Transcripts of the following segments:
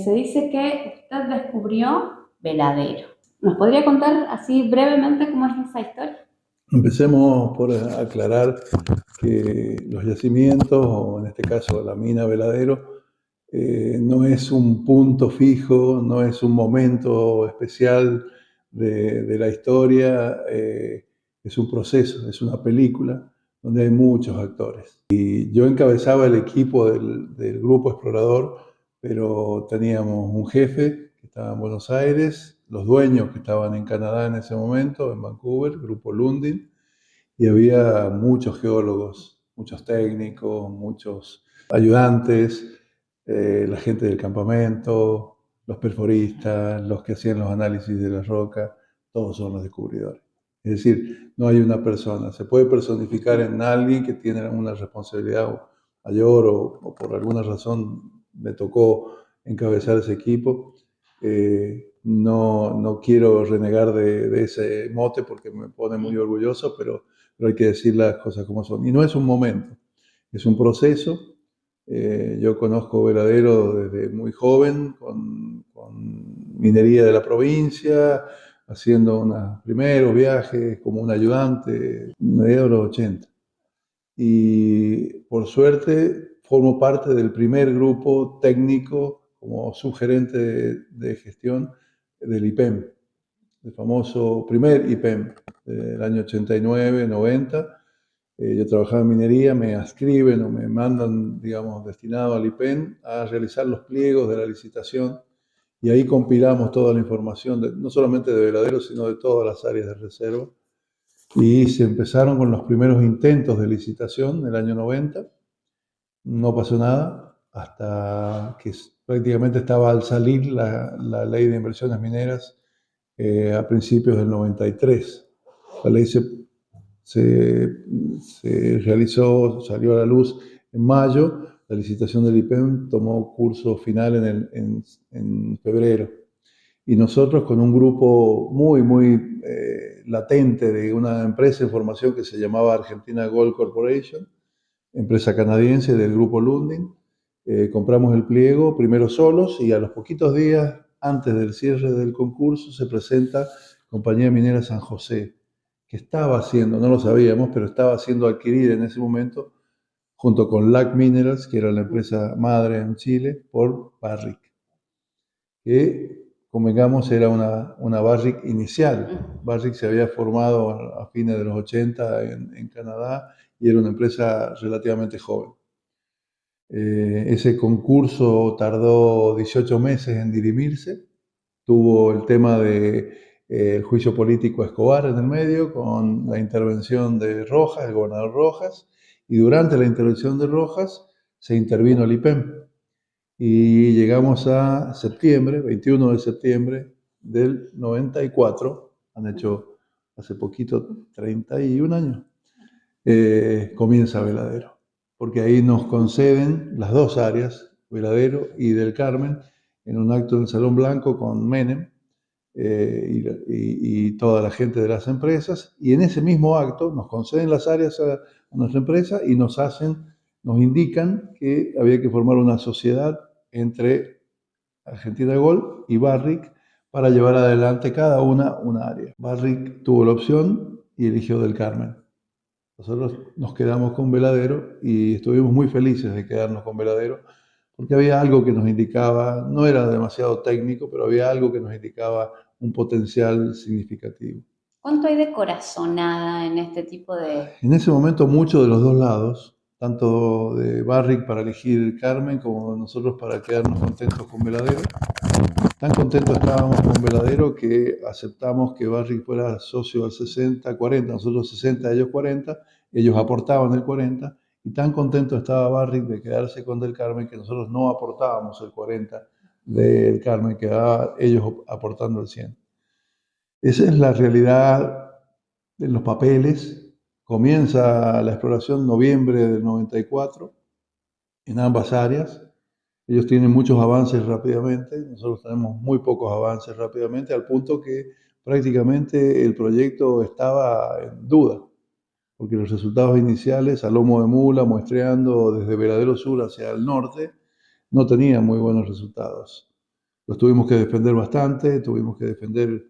Se dice que usted descubrió Veladero. ¿Nos podría contar así brevemente cómo es esa historia? Empecemos por aclarar que los yacimientos, o en este caso la mina Veladero, no es un punto fijo, no es un momento especial de la historia, es un proceso, es una película donde hay muchos actores. Y yo encabezaba el equipo del grupo explorador, pero teníamos un jefe que estaba en Buenos Aires, los dueños que estaban en Canadá en ese momento, en Vancouver, Grupo Lundin, y había muchos geólogos, muchos técnicos, muchos ayudantes, la gente del campamento, los perforistas, los que hacían los análisis de la roca, todos son los descubridores. Es decir, no hay una persona, se puede personificar en alguien que tiene una responsabilidad mayor o por alguna razón me tocó encabezar ese equipo. No quiero renegar de ese mote porque me pone muy orgulloso, pero hay que decir las cosas como son. Y no es un momento, es un proceso. Yo conozco Veladero desde muy joven, con minería de la provincia, haciendo unos primeros viajes como un ayudante, mediados de los 80. Y por suerte formo parte del primer grupo técnico como subgerente de gestión del IPEM, el famoso primer IPEM del año 89-90. Yo trabajaba en minería, me adscriben o me mandan, digamos, destinado al IPEM a realizar los pliegos de la licitación y ahí compilamos toda la información, no solamente de Veladero, sino de todas las áreas de reserva. Y se empezaron con los primeros intentos de licitación en el año 90. No pasó nada hasta que prácticamente estaba al salir la ley de inversiones mineras a principios del 93. La ley se realizó, salió a la luz en mayo, la licitación del IPEM tomó curso final en febrero. Y nosotros con un grupo muy latente de una empresa de formación que se llamaba Argentina Gold Corporation, empresa canadiense del grupo Lundin, compramos el pliego primero solos y a los poquitos días antes del cierre del concurso se presenta Compañía Minera San José, que estaba siendo, no lo sabíamos, pero estaba siendo adquirida en ese momento junto con LAC Minerals, que era la empresa madre en Chile, por Barrick, que, convengamos, era una Barrick inicial. Barrick se había formado a fines de los 80 en Canadá y era una empresa relativamente joven. Ese concurso tardó 18 meses en dirimirse, tuvo el tema del juicio político a Escobar en el medio, con la intervención de Rojas, el gobernador Rojas, y durante la intervención de Rojas se intervino el IPEM. Y llegamos a septiembre, 21 de septiembre del 94, han hecho hace poquito 31 años, comienza Veladero, porque ahí nos conceden las dos áreas, Veladero y del Carmen, en un acto en el Salón Blanco con Menem y toda la gente de las empresas, y en ese mismo acto nos conceden las áreas a nuestra empresa y nos indican que había que formar una sociedad entre Argentina Gold y Barrick para llevar adelante cada una área. Barrick tuvo la opción y eligió del Carmen. Nosotros nos quedamos con Veladero y estuvimos muy felices de quedarnos con Veladero porque había algo que nos indicaba, no era demasiado técnico, pero había algo que nos indicaba un potencial significativo. ¿Cuánto hay de corazonada en este tipo de...? En ese momento mucho de los dos lados, tanto de Barrick para elegir Carmen como nosotros para quedarnos contentos con Veladero. Tan contentos estábamos con Veladero que aceptamos que Barrick fuera socio al 60-40, nosotros 60, ellos 40, ellos aportaban el 40, y tan contento estaba Barrick de quedarse con Del Carmen que nosotros no aportábamos el 40 del Carmen, quedaba ellos aportando el 100. Esa es la realidad en los papeles. Comienza la exploración en noviembre del 94 en ambas áreas. Ellos tienen muchos avances rápidamente, nosotros tenemos muy pocos avances rápidamente, al punto que prácticamente el proyecto estaba en duda, porque los resultados iniciales a lomo de mula, muestreando desde Veladero Sur hacia el norte, no tenían muy buenos resultados. Los tuvimos que defender bastante, tuvimos que defender,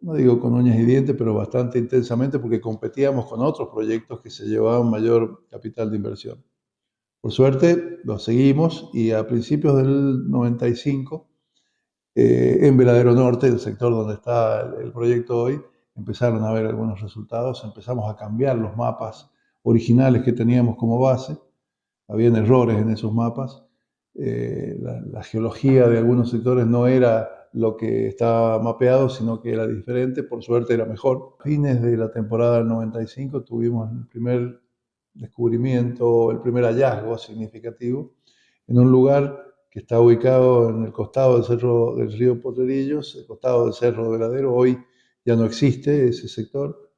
no digo con uñas y dientes, pero bastante intensamente porque competíamos con otros proyectos que se llevaban mayor capital de inversión. Por suerte, lo seguimos y a principios del 95, en Veladero Norte, el sector donde está el proyecto hoy, empezaron a haber algunos resultados, empezamos a cambiar los mapas originales que teníamos como base, habían errores en esos mapas, la geología de algunos sectores no era lo que estaba mapeado, sino que era diferente, por suerte era mejor. A fines de la temporada del 95 tuvimos el primer descubrimiento, el primer hallazgo significativo en un lugar que está ubicado en el costado del cerro del río Potrerillos, el costado del cerro de Veladero. Hoy ya no existe ese sector,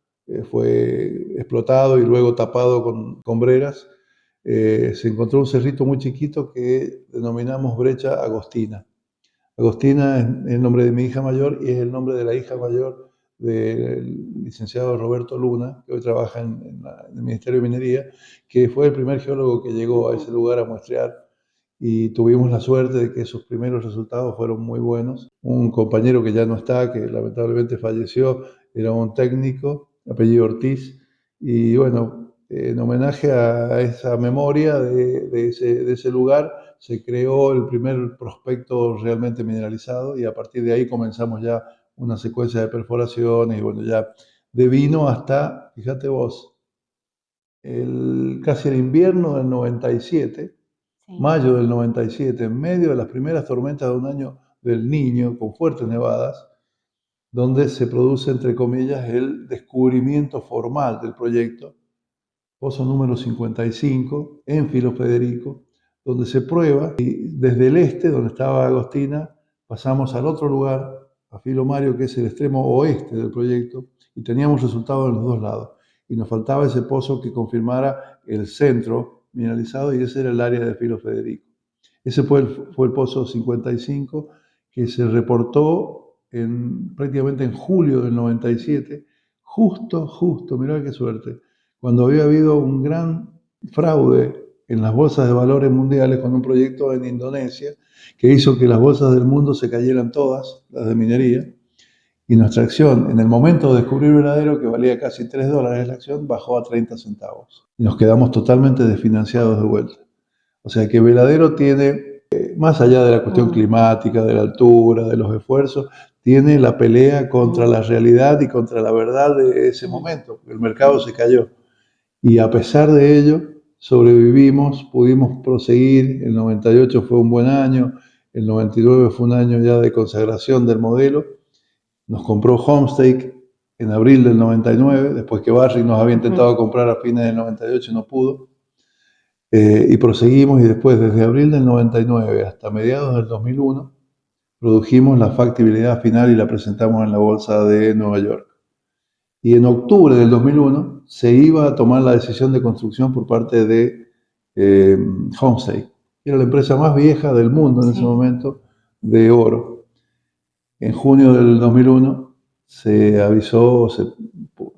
fue explotado y luego tapado con breras. Se encontró un cerrito muy chiquito que denominamos Brecha Agostina. Agostina es el nombre de mi hija mayor y es el nombre de la hija mayor del licenciado Roberto Luna, que hoy trabaja en el Ministerio de Minería, que fue el primer geólogo que llegó a ese lugar a muestrear y tuvimos la suerte de que sus primeros resultados fueron muy buenos. Un compañero que ya no está, que lamentablemente falleció, era un técnico, apellido Ortiz, y bueno, en homenaje a esa memoria de ese lugar, se creó el primer prospecto realmente mineralizado y a partir de ahí comenzamos ya una secuencia de perforaciones y bueno, ya de vino hasta, fíjate vos, casi el invierno del 97, Sí. mayo del 97, en medio de las primeras tormentas de un año del Niño, con fuertes nevadas, donde se produce, entre comillas, el descubrimiento formal del proyecto, pozo número 55, en Filo Federico, donde se prueba y desde el este, donde estaba Agostina, pasamos al otro lugar, a Filo Mario, que es el extremo oeste del proyecto, y teníamos resultados en los dos lados. Y nos faltaba ese pozo que confirmara el centro mineralizado y ese era el área de Filo Federico. Ese fue el pozo 55 que se reportó prácticamente en julio del 97, justo, mirá qué suerte, cuando había habido un gran fraude en las bolsas de valores mundiales con un proyecto en Indonesia que hizo que las bolsas del mundo se cayeran todas, las de minería, y nuestra acción, en el momento de descubrir Veladero, que valía casi $3 la acción, bajó a 30 centavos. Y nos quedamos totalmente desfinanciados de vuelta. O sea que Veladero tiene, más allá de la cuestión climática, de la altura, de los esfuerzos, tiene la pelea contra la realidad y contra la verdad de ese momento. El mercado se cayó. Y a pesar de ello, sobrevivimos, pudimos proseguir. El 98 fue un buen año, el 99 fue un año ya de consagración del modelo. Nos compró Homestake en abril del 99, después que Barrick nos había intentado comprar a fines del 98 y no pudo. Y proseguimos y después, desde abril del 99 hasta mediados del 2001, produjimos la factibilidad final y la presentamos en la bolsa de Nueva York. Y en octubre del 2001 se iba a tomar la decisión de construcción por parte de Homestake, que era la empresa más vieja del mundo en ese momento de oro. En junio del 2001 se avisó,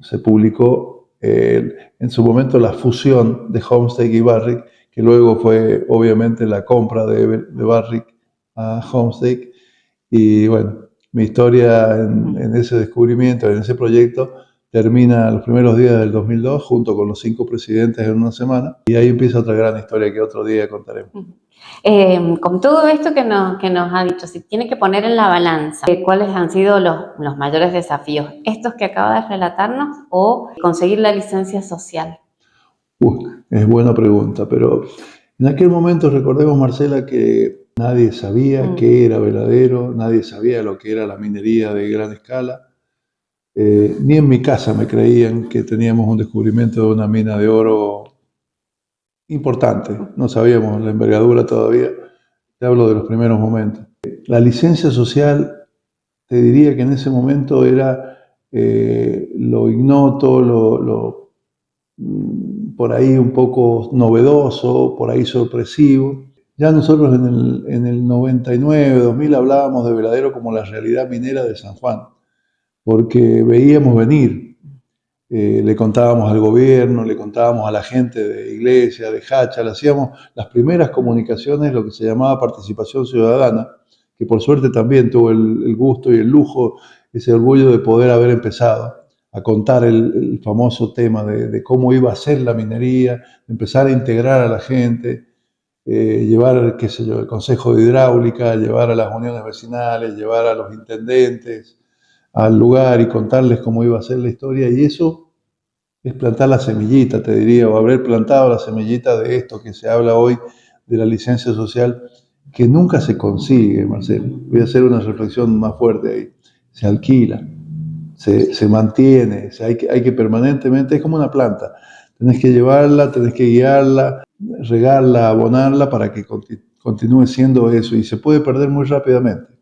se publicó en su momento la fusión de Homestake y Barrick, que luego fue obviamente la compra de Barrick a Homestake. Y bueno, mi historia en ese descubrimiento, en ese proyecto, termina los primeros días del 2002 junto con los 5 presidentes en una semana y ahí empieza otra gran historia que otro día contaremos. Con todo esto que nos ha dicho, si tiene que poner en la balanza cuáles han sido los mayores desafíos, estos que acaba de relatarnos o conseguir la licencia social. Es buena pregunta, pero en aquel momento recordemos, Marcela, que nadie sabía qué era Veladero, nadie sabía lo que era la minería de gran escala. Ni en mi casa me creían que teníamos un descubrimiento de una mina de oro importante. No sabíamos la envergadura todavía. Te hablo de los primeros momentos. La licencia social, te diría que en ese momento era lo ignoto, por ahí un poco novedoso, por ahí sorpresivo. Ya nosotros en el 99, 2000 hablábamos de Veladero como la realidad minera de San Juan, porque veíamos venir. Le contábamos al gobierno, le contábamos a la gente de Iglesia, de Hacha, le hacíamos las primeras comunicaciones, lo que se llamaba participación ciudadana, que por suerte también tuvo el gusto y el lujo, ese orgullo de poder haber empezado a contar el famoso tema de cómo iba a ser la minería, empezar a integrar a la gente, llevar, qué sé yo, el Consejo de Hidráulica, llevar a las uniones vecinales, llevar a los intendentes al lugar y contarles cómo iba a ser la historia. Y eso es plantar la semillita, te diría, o haber plantado la semillita de esto que se habla hoy, de la licencia social, que nunca se consigue, Marcelo. Voy a hacer una reflexión más fuerte ahí. Se alquila, se mantiene, hay que permanentemente, es como una planta. Tenés que llevarla, tenés que guiarla, regarla, abonarla para que continúe siendo eso, y se puede perder muy rápidamente.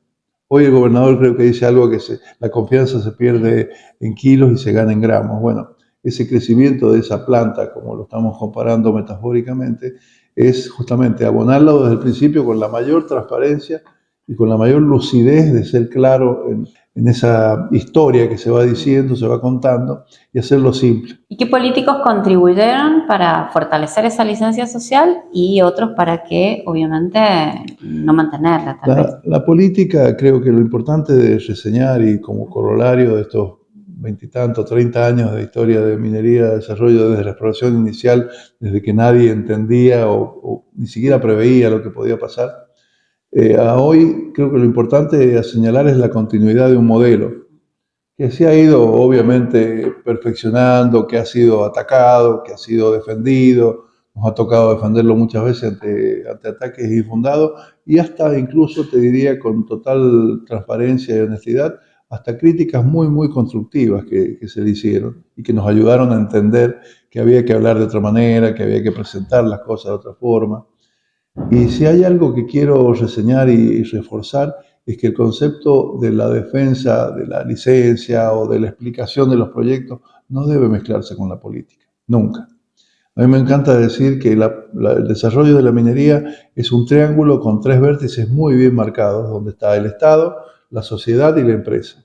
Hoy el gobernador creo que dice algo que la confianza se pierde en kilos y se gana en gramos. Bueno, ese crecimiento de esa planta, como lo estamos comparando metafóricamente, es justamente abonarlo desde el principio con la mayor transparencia y con la mayor lucidez de ser claro en esa historia que se va diciendo, se va contando, y hacerlo simple. ¿Y qué políticos contribuyeron para fortalecer esa licencia social y otros para que, obviamente, no mantenerla, tal vez? La política, creo que lo importante de reseñar, y como corolario de estos 20 y tantos, 30 años de historia de minería, de desarrollo desde la exploración inicial, desde que nadie entendía o ni siquiera preveía lo que podía pasar, a hoy creo que lo importante a señalar es la continuidad de un modelo que se ha ido obviamente perfeccionando, que ha sido atacado, que ha sido defendido. Nos ha tocado defenderlo muchas veces ante ataques infundados, y hasta incluso, te diría, con total transparencia y honestidad, hasta críticas muy, muy constructivas que se le hicieron y que nos ayudaron a entender que había que hablar de otra manera, que había que presentar las cosas de otra forma. Y si hay algo que quiero reseñar y reforzar, es que el concepto de la defensa de la licencia o de la explicación de los proyectos no debe mezclarse con la política, nunca. A mí me encanta decir que el desarrollo de la minería es un triángulo con tres vértices muy bien marcados, donde está el Estado, la sociedad y la empresa.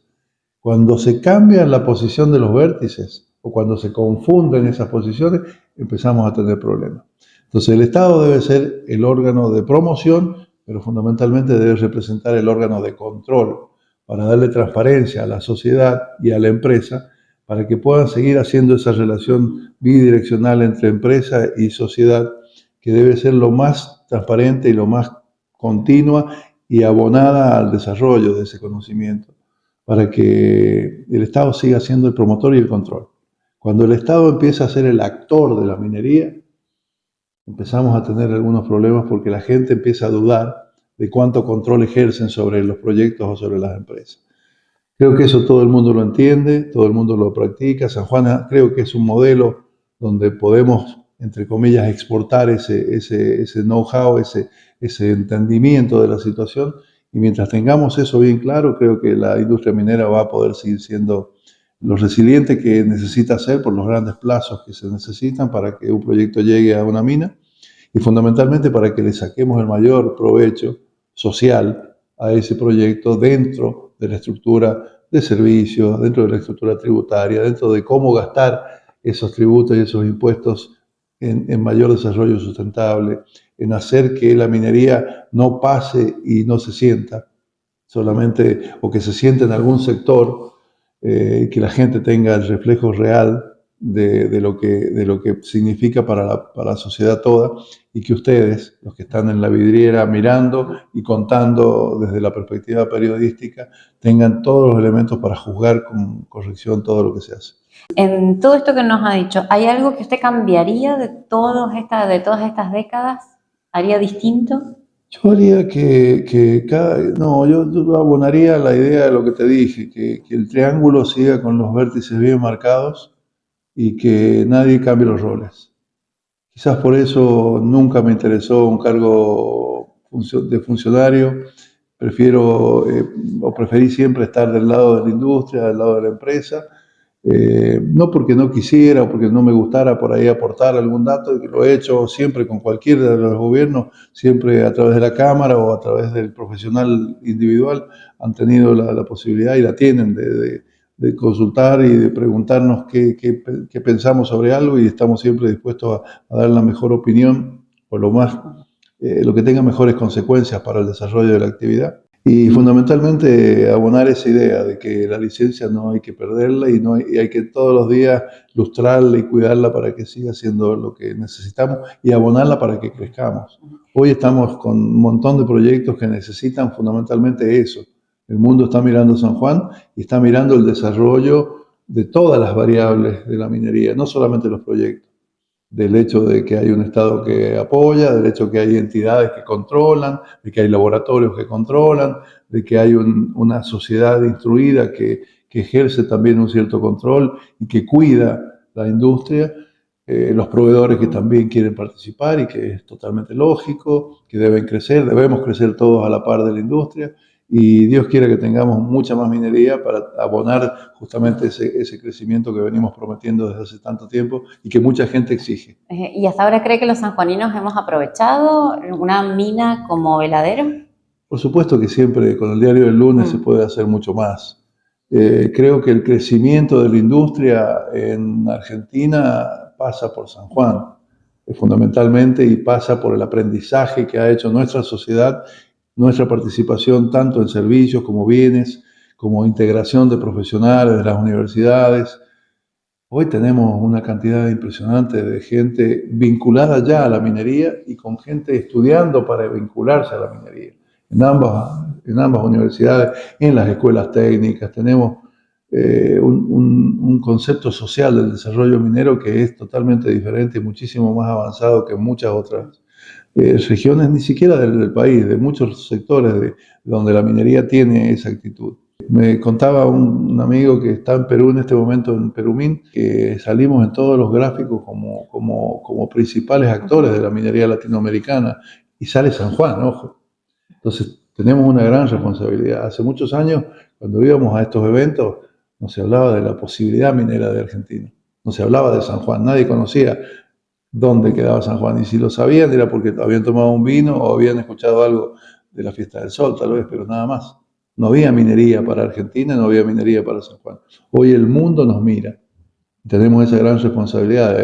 Cuando se cambia la posición de los vértices o cuando se confunden esas posiciones, empezamos a tener problemas. Entonces el Estado debe ser el órgano de promoción, pero fundamentalmente debe representar el órgano de control para darle transparencia a la sociedad y a la empresa para que puedan seguir haciendo esa relación bidireccional entre empresa y sociedad, que debe ser lo más transparente y lo más continua y abonada al desarrollo de ese conocimiento, para que el Estado siga siendo el promotor y el control. Cuando el Estado empieza a ser el actor de la minería, empezamos a tener algunos problemas porque la gente empieza a dudar de cuánto control ejercen sobre los proyectos o sobre las empresas. Creo que eso todo el mundo lo entiende, todo el mundo lo practica. San Juan creo que es un modelo donde podemos, entre comillas, exportar ese know-how, ese entendimiento de la situación. Y mientras tengamos eso bien claro, creo que la industria minera va a poder seguir siendo lo resiliente que necesita ser por los grandes plazos que se necesitan para que un proyecto llegue a una mina, y fundamentalmente para que le saquemos el mayor provecho social a ese proyecto dentro de la estructura de servicios, dentro de la estructura tributaria, dentro de cómo gastar esos tributos y esos impuestos en mayor desarrollo sustentable, en hacer que la minería no pase y no se sienta solamente, o que se sienta en algún sector, que la gente tenga el reflejo real de lo que significa para la sociedad toda, y que ustedes, los que están en la vidriera mirando y contando desde la perspectiva periodística, tengan todos los elementos para juzgar con corrección todo lo que se hace. En todo esto que nos ha dicho, ¿hay algo que usted cambiaría de todas estas décadas? ¿Haría distinto? Yo haría no, yo abonaría la idea de lo que te dije, que el triángulo siga con los vértices bien marcados y que nadie cambie los roles. Quizás por eso nunca me interesó un cargo de funcionario. Preferí siempre estar del lado de la industria, del lado de la empresa. No porque no quisiera o porque no me gustara por ahí aportar algún dato, que lo he hecho siempre con cualquiera de los gobiernos, siempre a través de la Cámara o a través del profesional individual, han tenido la posibilidad y la tienen de consultar y de preguntarnos qué pensamos sobre algo, y estamos siempre dispuestos a dar la mejor opinión o lo que tenga mejores consecuencias para el desarrollo de la actividad. Y fundamentalmente abonar esa idea de que la licencia no hay que perderla y hay que todos los días lustrarla y cuidarla para que siga siendo lo que necesitamos y abonarla para que crezcamos. Hoy estamos con un montón de proyectos que necesitan fundamentalmente eso. El mundo está mirando San Juan y está mirando el desarrollo de todas las variables de la minería, no solamente los proyectos, del hecho de que hay un Estado que apoya, del hecho de que hay entidades que controlan, de que hay laboratorios que controlan, de que hay una sociedad instruida que ejerce también un cierto control y que cuida la industria, los proveedores que también quieren participar y que es totalmente lógico, que deben crecer, debemos crecer todos a la par de la industria. Y Dios quiera que tengamos mucha más minería para abonar justamente ese crecimiento que venimos prometiendo desde hace tanto tiempo y que mucha gente exige. ¿Y hasta ahora cree que los sanjuaninos hemos aprovechado una mina como veladero? Por supuesto que siempre con el diario del lunes se puede hacer mucho más. Creo que el crecimiento de la industria en Argentina pasa por San Juan, fundamentalmente, y pasa por el aprendizaje que ha hecho nuestra sociedad, nuestra participación tanto en servicios como bienes, como integración de profesionales de las universidades. Hoy tenemos una cantidad impresionante de gente vinculada ya a la minería y con gente estudiando para vincularse a la minería. En ambas universidades, en las escuelas técnicas, tenemos un concepto social del desarrollo minero que es totalmente diferente y muchísimo más avanzado que en muchas otras regiones, ni siquiera del país, de muchos sectores donde la minería tiene esa actitud. Me contaba un amigo que está en Perú en este momento, en Perumín, que salimos en todos los gráficos como principales actores de la minería latinoamericana y sale San Juan, ojo. Entonces tenemos una gran responsabilidad. Hace muchos años, cuando íbamos a estos eventos, no se hablaba de la posibilidad minera de Argentina, no se hablaba de San Juan, nadie conocía dónde quedaba San Juan y si lo sabían era porque habían tomado un vino o habían escuchado algo de la Fiesta del Sol, tal vez, pero nada más. No había minería para Argentina, no había minería para San Juan. Hoy el mundo nos mira. Tenemos esa gran responsabilidad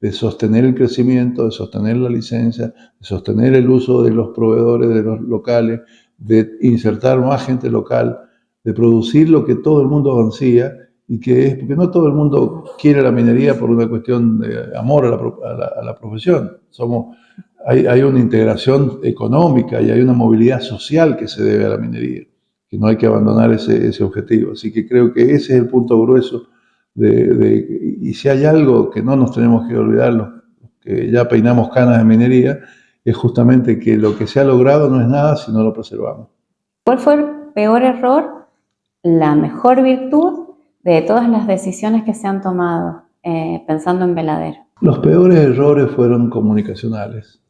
de sostener el crecimiento, de sostener la licencia, de sostener el uso de los proveedores de los locales, de insertar más gente local, de producir lo que todo el mundo ansía y que es, porque no todo el mundo quiere la minería por una cuestión de amor a la profesión. Hay una integración económica y hay una movilidad social que se debe a la minería, que no hay que abandonar ese objetivo. Así que creo que ese es el punto grueso y si hay algo que no nos tenemos que olvidar, los que ya peinamos canas de minería, es justamente que lo que se ha logrado no es nada si no lo preservamos. ¿Cuál fue el peor error, la mejor virtud de todas las decisiones que se han tomado pensando en Veladero? Los peores errores fueron comunicacionales.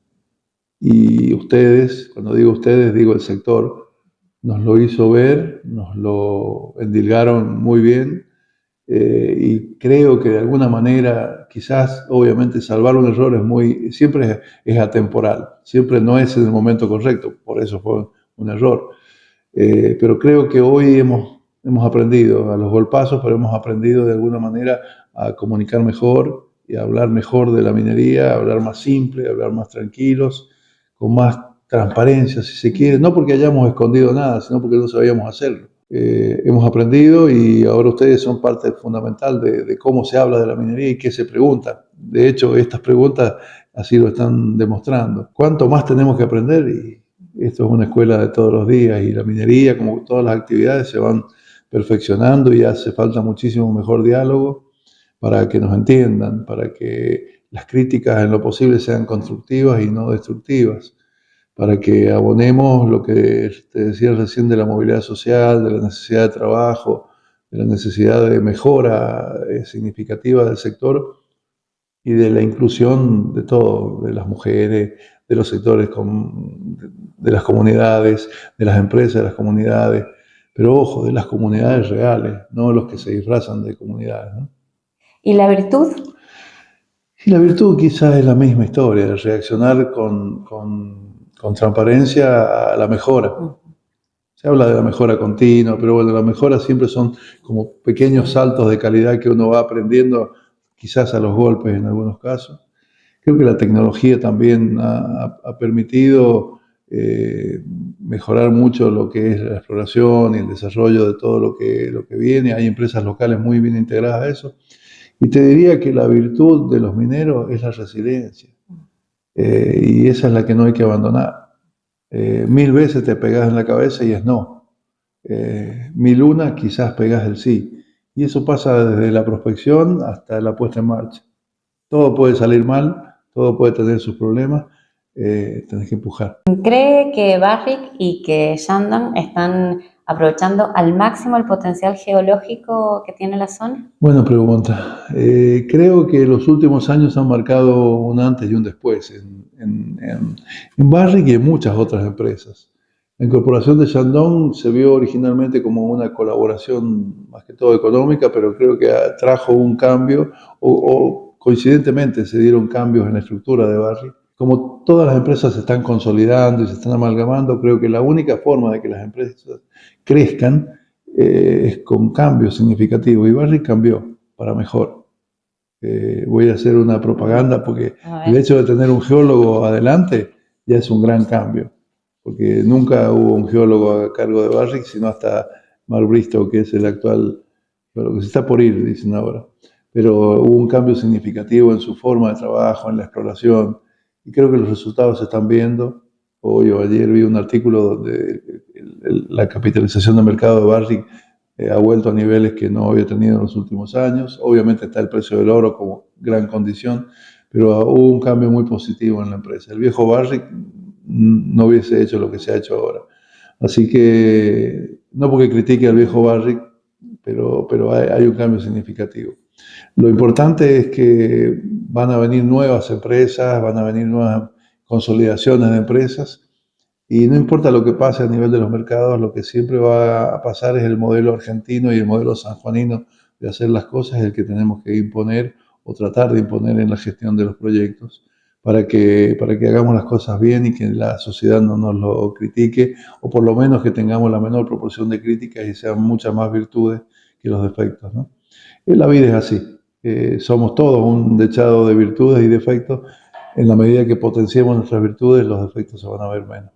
Y ustedes, cuando digo ustedes, digo el sector, nos lo hizo ver, nos lo endilgaron muy bien. Y creo que de alguna manera, quizás, obviamente, salvar un error siempre es atemporal, siempre no es en el momento correcto, por eso fue un error. Pero creo que hoy hemos aprendido a los golpazos, pero hemos aprendido de alguna manera a comunicar mejor y a hablar mejor de la minería, a hablar más simple, a hablar más tranquilos, con más transparencia, si se quiere, no porque hayamos escondido nada, sino porque no sabíamos hacerlo. Hemos aprendido y ahora ustedes son parte fundamental de cómo se habla de la minería y qué se pregunta. De hecho, estas preguntas así lo están demostrando. ¿Cuánto más tenemos que aprender? Y esto es una escuela de todos los días y la minería, como todas las actividades, se van perfeccionando y hace falta muchísimo mejor diálogo para que nos entiendan, para que las críticas en lo posible sean constructivas y no destructivas, para que abonemos lo que te decía recién de la movilidad social, de la necesidad de trabajo, de la necesidad de mejora significativa del sector y de la inclusión de todo, de las mujeres, de los sectores, de las comunidades, de las empresas, de las comunidades, pero ojo, de las comunidades reales, no los que se disfrazan de comunidades, ¿no? ¿Y la virtud? Y la virtud quizás es la misma historia, de reaccionar con transparencia a la mejora. Se habla de la mejora continua, pero bueno, la mejora siempre son como pequeños saltos de calidad que uno va aprendiendo, quizás a los golpes en algunos casos. Creo que la tecnología también ha permitido mejorar mucho lo que es la exploración y el desarrollo de todo lo que viene. Hay empresas locales muy bien integradas a eso. Y te diría que la virtud de los mineros es la resiliencia. Y esa es la que no hay que abandonar. 1000 veces te pegas en la cabeza y es no. 1001 quizás pegas el sí. Y eso pasa desde la prospección hasta la puesta en marcha. Todo puede salir mal, todo puede tener sus problemas, tenés que empujar. ¿Cree que Barrick y que Shandong están aprovechando al máximo el potencial geológico que tiene la zona? Buena pregunta. Creo que los últimos años han marcado un antes y un después en Barrick y en muchas otras empresas. La incorporación de Shandong se vio originalmente como una colaboración más que todo económica, pero creo que trajo un cambio o coincidentemente se dieron cambios en la estructura de Barrick. Como todas las empresas se están consolidando y se están amalgamando, creo que la única forma de que las empresas crezcan es con cambios significativos. Y Barrick cambió para mejor. Voy a hacer una propaganda porque el hecho de tener un geólogo adelante ya es un gran cambio. Porque nunca hubo un geólogo a cargo de Barrick, sino hasta Mark Bristow, que es el actual, lo que se está por ir, dicen ahora. Pero hubo un cambio significativo en su forma de trabajo, en la exploración, y creo que los resultados se están viendo. Hoy o ayer vi un artículo donde la capitalización de mercado de Barrick ha vuelto a niveles que no había tenido en los últimos años. Obviamente está el precio del oro como gran condición, pero hubo un cambio muy positivo en la empresa. El viejo Barrick no hubiese hecho lo que se ha hecho ahora. Así que, no porque critique al viejo Barrick, pero hay un cambio significativo. Lo importante es que van a venir nuevas empresas, van a venir nuevas consolidaciones de empresas, y no importa lo que pase a nivel de los mercados, lo que siempre va a pasar es el modelo argentino y el modelo sanjuanino de hacer las cosas, es el que tenemos que imponer o tratar de imponer en la gestión de los proyectos para que hagamos las cosas bien y que la sociedad no nos lo critique, o por lo menos que tengamos la menor proporción de críticas y sean muchas más virtudes que los defectos, ¿no? La vida es así. Somos todos un dechado de virtudes y defectos. En la medida que potenciemos nuestras virtudes, los defectos se van a ver menos.